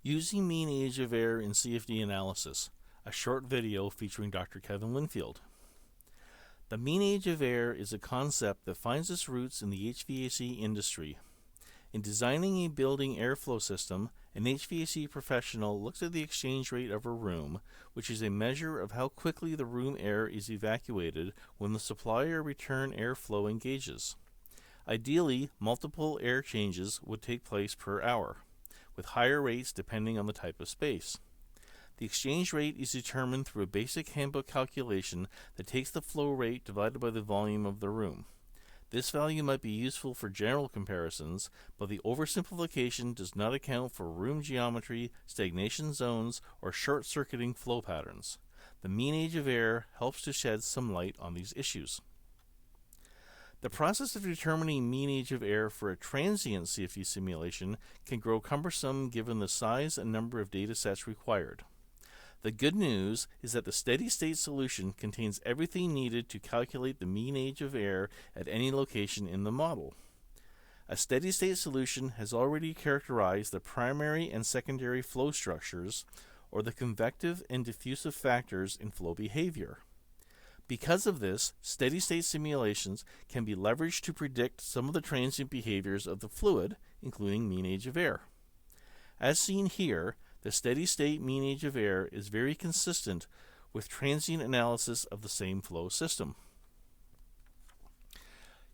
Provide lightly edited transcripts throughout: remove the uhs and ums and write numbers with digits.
Using Mean Age of Air in CFD Analysis, a short video featuring Dr. Kevin Linfield. The mean age of air is a concept that finds its roots in the HVAC industry. In designing a building airflow system, an HVAC professional looks at the exchange rate of a room, which is a measure of how quickly the room air is evacuated when the supply or return airflow engages. Ideally, multiple air changes would take place per hour, with higher rates depending on the type of space. The exchange rate is determined through a basic handbook calculation that takes the flow rate divided by the volume of the room. This value might be useful for general comparisons, but the oversimplification does not account for room geometry, stagnation zones, or short-circuiting flow patterns. The mean age of air helps to shed some light on these issues. The process of determining mean age of air for a transient CFD simulation can grow cumbersome given the size and number of data sets required. The good news is that the steady-state solution contains everything needed to calculate the mean age of air at any location in the model. A steady-state solution has already characterized the primary and secondary flow structures, or the convective and diffusive factors in flow behavior. Because of this, steady-state simulations can be leveraged to predict some of the transient behaviors of the fluid, including mean age of air. As seen here, the steady-state mean age of air is very consistent with transient analysis of the same flow system.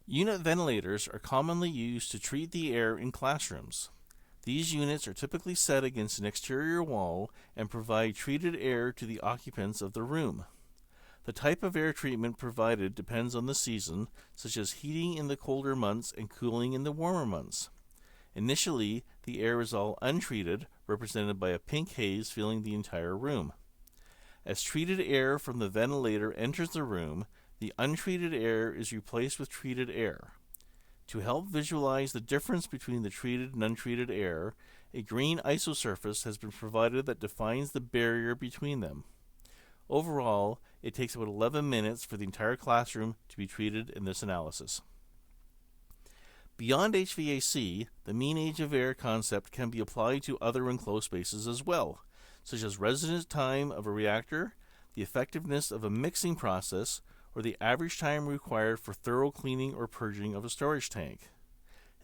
Unit ventilators are commonly used to treat the air in classrooms. These units are typically set against an exterior wall and provide treated air to the occupants of the room. The type of air treatment provided depends on the season, such as heating in the colder months and cooling in the warmer months. Initially, the air is all untreated, represented by a pink haze filling the entire room. As treated air from the ventilator enters the room, the untreated air is replaced with treated air. To help visualize the difference between the treated and untreated air, a green isosurface has been provided that defines the barrier between them. Overall, it takes about 11 minutes for the entire classroom to be treated in this analysis. Beyond HVAC, the mean age of air concept can be applied to other enclosed spaces as well, such as residence time of a reactor, the effectiveness of a mixing process, or the average time required for thorough cleaning or purging of a storage tank.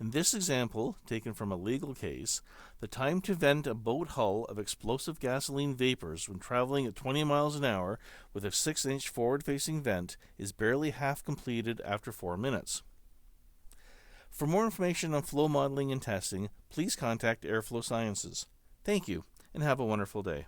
In this example, taken from a legal case, the time to vent a boat hull of explosive gasoline vapors when traveling at 20 miles an hour with a 6-inch forward-facing vent is barely half completed after 4 minutes. For more information on flow modeling and testing, please contact Airflow Sciences. Thank you, and have a wonderful day.